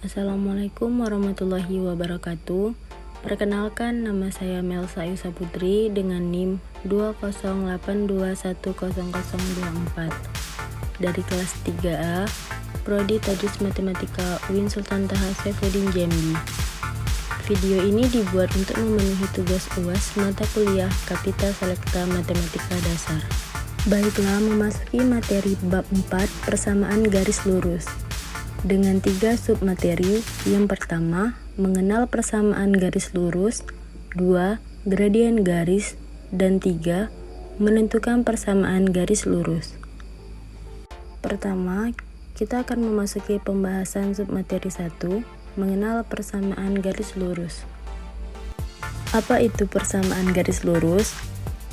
Assalamualaikum warahmatullahi wabarakatuh. Perkenalkan, nama saya Melsa Ayusa Putri dengan NIM 208210024 dari kelas 3A, Prodi Tadris Matematika UIN Sultan Taha Saifuddin Jambi. Video ini dibuat untuk memenuhi tugas UAS mata kuliah Kapita Selekta Matematika Dasar. Baiklah, memasuki materi bab 4 persamaan garis lurus dengan 3 submateri. Yang pertama, mengenal persamaan garis lurus, 2. Gradien garis, dan 3. Menentukan persamaan garis lurus. Pertama, kita akan memasuki pembahasan submateri 1, mengenal persamaan garis lurus. Apa itu persamaan garis lurus?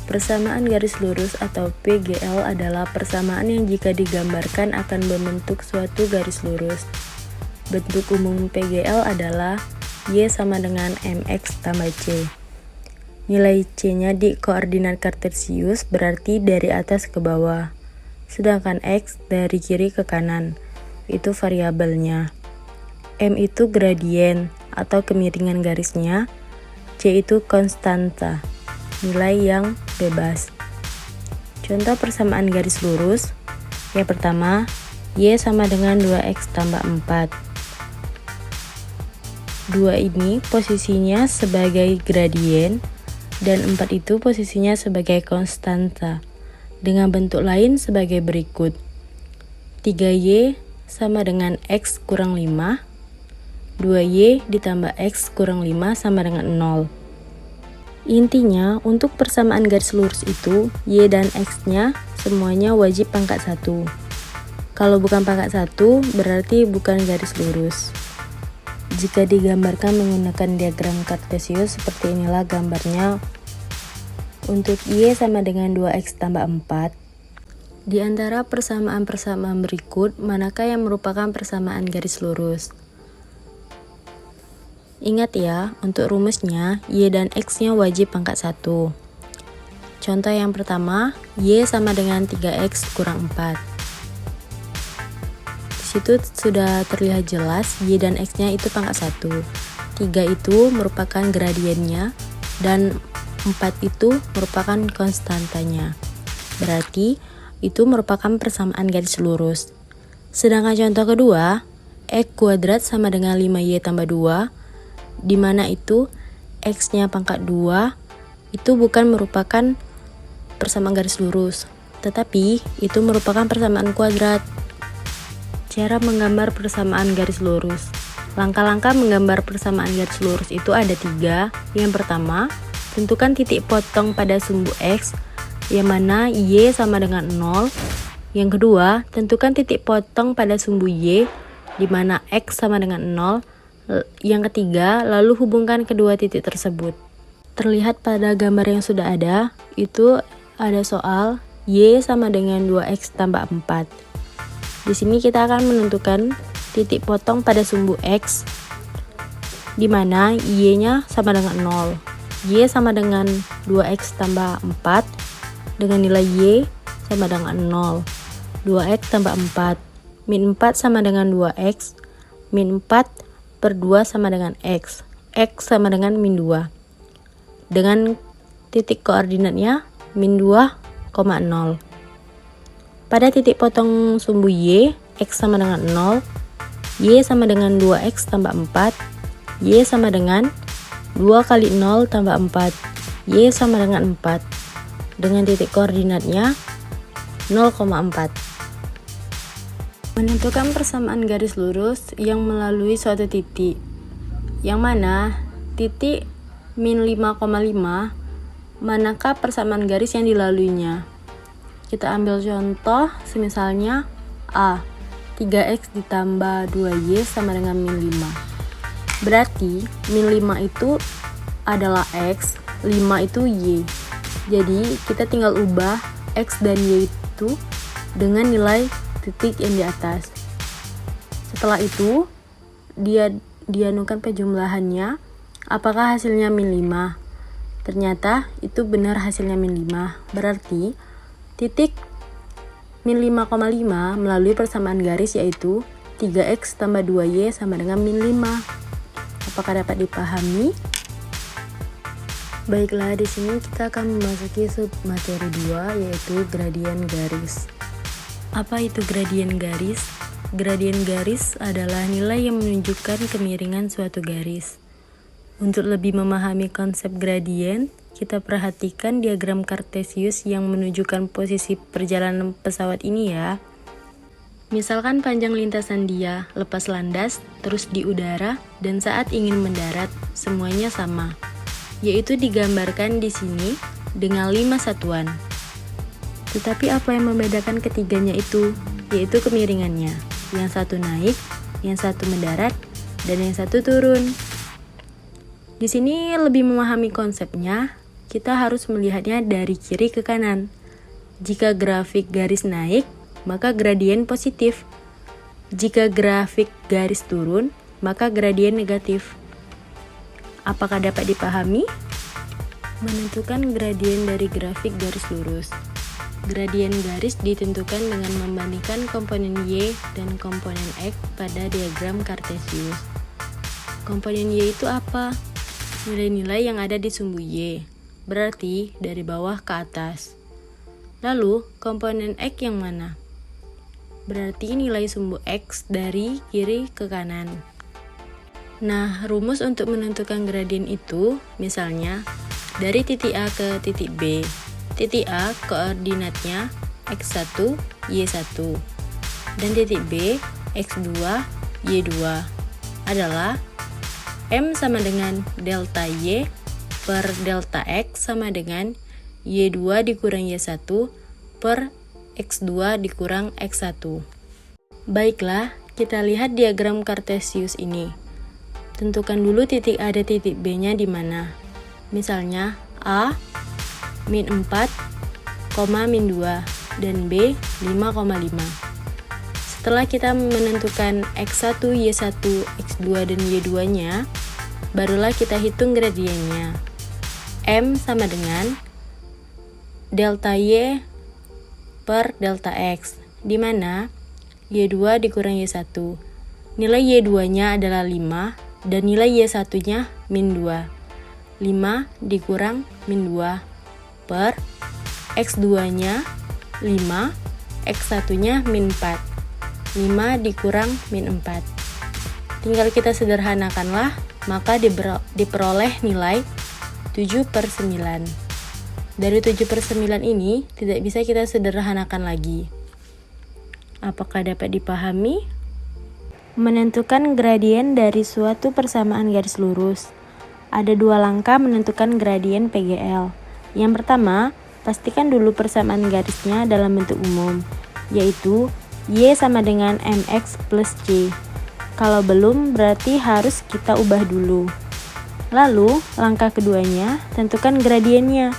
Persamaan garis lurus atau PGL adalah persamaan yang jika digambarkan akan membentuk suatu garis lurus. Bentuk umum PGL adalah Y sama dengan MX tambah C. Nilai C-nya di koordinat kartesius berarti dari atas ke bawah, sedangkan X dari kiri ke kanan, itu variabelnya. M itu gradien atau kemiringan garisnya, C itu konstanta, nilai yang bebas. Contoh persamaan garis lurus. Yang pertama, Y sama dengan 2X tambah 4. 2 ini posisinya sebagai gradien dan 4 itu posisinya sebagai konstanta. Dengan bentuk lain sebagai berikut. 3Y sama dengan X kurang 5. 2Y ditambah X kurang 5 sama dengan 0. Intinya, untuk persamaan garis lurus itu, Y dan X-nya semuanya wajib pangkat 1. Kalau bukan pangkat 1, berarti bukan garis lurus. Jika digambarkan menggunakan diagram kartesius, seperti inilah gambarnya. Untuk Y sama dengan 2X tambah 4. Di antara persamaan-persamaan berikut, manakah yang merupakan persamaan garis lurus? Ingat ya, untuk rumusnya, Y dan X-nya wajib pangkat 1. Contoh yang pertama, Y sama dengan 3X kurang 4. Di situ sudah terlihat jelas, Y dan X-nya itu pangkat 1. 3 itu merupakan gradiennya, dan 4 itu merupakan konstantanya. Berarti, itu merupakan persamaan garis lurus. Sedangkan contoh kedua, X kuadrat sama dengan 5Y tambah 2, di mana itu X-nya pangkat 2 itu bukan merupakan persamaan garis lurus, tetapi itu merupakan persamaan kuadrat. Cara menggambar persamaan garis lurus. Langkah-langkah menggambar persamaan garis lurus itu ada 3. Yang pertama, tentukan titik potong pada sumbu X, yang mana Y sama dengan 0. Yang kedua, tentukan titik potong pada sumbu Y, di mana X sama dengan 0. Yang ketiga, lalu hubungkan kedua titik tersebut. Terlihat pada gambar yang sudah ada, itu ada soal Y sama dengan 2X tambah 4. Di sini kita akan menentukan titik potong pada sumbu X, di mana Y-nya sama dengan 0. Y sama dengan 2X tambah 4, dengan nilai Y sama dengan 0. 2X tambah 4, min 4 sama dengan 2X, min 4 per 2 sama dengan X. X sama dengan min 2. Dengan titik koordinatnya min 2,0. Pada titik potong sumbu Y, X sama dengan 0. Y sama dengan 2X tambah 4. Y sama dengan 2 kali 0 tambah 4. Y sama dengan 4. Dengan titik koordinatnya 0,4. Menentukan persamaan garis lurus yang melalui suatu titik, yang mana titik min 5,5 manakah persamaan garis yang dilaluinya. Kita ambil contoh, semisalnya A, 3X ditambah 2Y sama dengan min 5. Berarti min 5 itu adalah X, 5 itu Y. Jadi kita tinggal ubah X dan Y itu dengan nilai titik yang di atas. Setelah itu, dianukan pejumlahannya, apakah hasilnya min 5? Ternyata itu benar hasilnya min 5. Berarti titik min 5,5 melalui persamaan garis yaitu 3x tambah 2y sama dengan min 5. Apakah dapat dipahami? Baiklah, di sini kita akan memasuki sub materi 2, yaitu gradien garis. Apa itu gradien garis? Gradien garis adalah nilai yang menunjukkan kemiringan suatu garis. Untuk lebih memahami konsep gradien, kita perhatikan diagram Kartesius yang menunjukkan posisi perjalanan pesawat ini ya. Misalkan panjang lintasan dia lepas landas, terus di udara, dan saat ingin mendarat, semuanya sama, yaitu digambarkan di sini dengan 5 satuan. Tetapi apa yang membedakan ketiganya itu? Yaitu kemiringannya. Yang satu naik, yang satu mendarat, dan yang satu turun. Di sini lebih memahami konsepnya, kita harus melihatnya dari kiri ke kanan. Jika grafik garis naik, maka gradien positif. Jika grafik garis turun, maka gradien negatif. Apakah dapat dipahami? Menentukan gradien dari grafik garis lurus. Gradien garis ditentukan dengan membandingkan komponen Y dan komponen X pada diagram Kartesius. Komponen Y itu apa? Nilai-nilai yang ada di sumbu Y, berarti dari bawah ke atas. Lalu, komponen X yang mana? Berarti nilai sumbu X dari kiri ke kanan. Nah, rumus untuk menentukan gradien itu, misalnya, dari titik A ke titik B. Titik A koordinatnya X1, Y1. Dan titik B, X2, Y2 adalah M sama dengan delta Y per delta X sama dengan Y2 dikurang Y1 per X2 dikurang X1. Baiklah, kita lihat diagram Kartesius ini. Tentukan dulu titik A dan titik B-nya di mana. Misalnya A min 4, min 2 dan B 5,5. Setelah kita menentukan X1, Y1, X2 dan Y2-nya, barulah kita hitung gradiennya. M sama dengan delta Y per delta X, di mana Y2 dikurang Y1. Nilai Y2-nya adalah 5 dan nilai Y1-nya min 2. 5 dikurang min 2 per X2-nya 5, X1-nya min 4. 5 dikurang min 4. Tinggal kita sederhanakanlah, maka diperoleh nilai 7/9. Dari 7/9 ini tidak bisa kita sederhanakan lagi. Apakah dapat dipahami? Menentukan gradien dari suatu persamaan garis lurus. Ada 2 langkah menentukan gradien PGL. Yang pertama, pastikan dulu persamaan garisnya dalam bentuk umum, yaitu Y sama dengan MX plus C. Kalau belum, berarti harus kita ubah dulu. Lalu, langkah keduanya, tentukan gradiennya.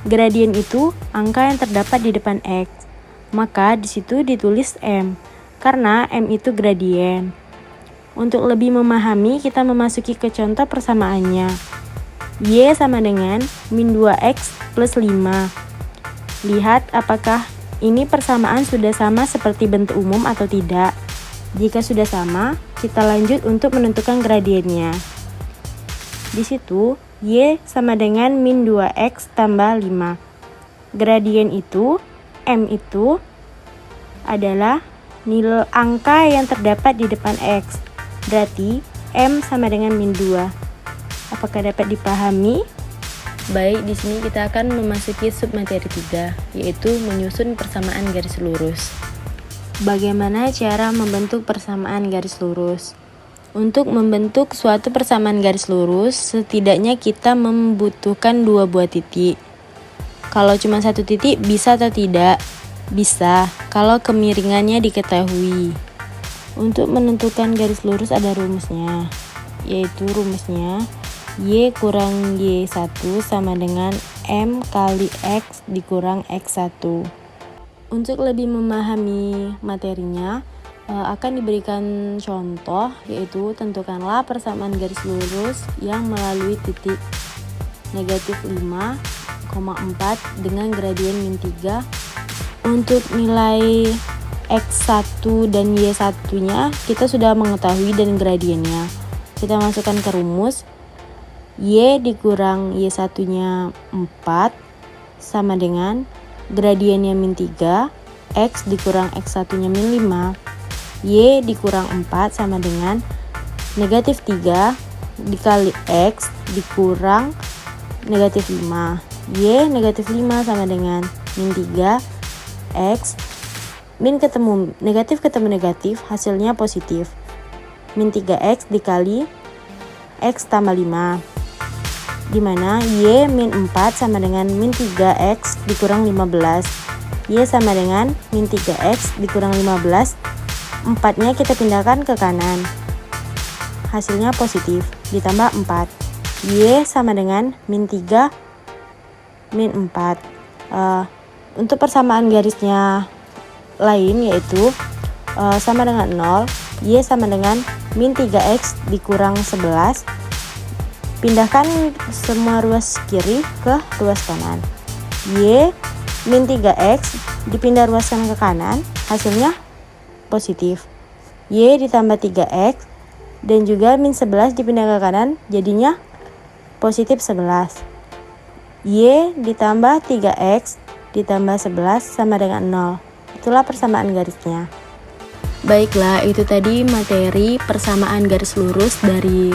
Gradien itu angka yang terdapat di depan X. Maka di situ ditulis M, karena M itu gradien. Untuk lebih memahami, kita memasuki ke contoh persamaannya. Y sama dengan min 2X plus 5. Lihat apakah ini persamaan sudah sama seperti bentuk umum atau tidak. Jika sudah sama, kita lanjut untuk menentukan gradiennya. Di situ, Y sama dengan min 2X tambah 5. Gradien itu, M itu, adalah nilai angka yang terdapat di depan X. Berarti, M sama dengan min 2. Apakah dapat dipahami? Baik, di sini kita akan memasuki submateri 3, yaitu menyusun persamaan garis lurus. Bagaimana cara membentuk persamaan garis lurus? Untuk membentuk suatu persamaan garis lurus, setidaknya kita membutuhkan 2 buah titik. Kalau cuma 1 titik, bisa atau tidak? Bisa, kalau kemiringannya diketahui. Untuk menentukan garis lurus ada rumusnya, yaitu rumusnya Y kurang Y1 sama dengan M kali X dikurang X1. Untuk lebih memahami materinya, akan diberikan contoh, yaitu tentukanlah persamaan garis lurus yang melalui titik negatif 5,4 dengan gradien min 3 untuk nilai X1 dan Y1-nya kita sudah mengetahui dan gradiennya. Kita masukkan ke rumus. Y dikurang Y1-nya 4 sama dengan gradiennya min 3, X dikurang X1-nya min 5, Y dikurang 4 sama dengan negatif 3 dikali X dikurang negatif 5. Y negatif 5 sama dengan min 3, X min ketemu negatif hasilnya positif. Min 3X dikali X tambah 5, dimana Y min 4 sama dengan min 3X dikurang 15. Y sama dengan min 3X dikurang 15. 4-nya kita pindahkan ke kanan, hasilnya positif, ditambah 4. Y sama dengan min 3 min 4. Untuk persamaan garisnya lain yaitu sama dengan 0, Y sama dengan min 3X dikurang 11. Pindahkan semua ruas kiri ke ruas kanan. Y min 3X dipindah ruaskan ke kanan, hasilnya positif. Y ditambah 3X dan juga min 11 dipindah ke kanan, jadinya positif 11. Y ditambah 3X ditambah 11 sama dengan 0. Itulah persamaan garisnya. Baiklah, itu tadi materi persamaan garis lurus dari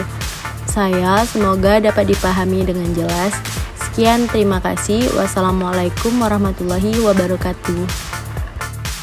saya. Semoga dapat dipahami dengan jelas. Sekian, terima kasih. Wassalamualaikum warahmatullahi wabarakatuh.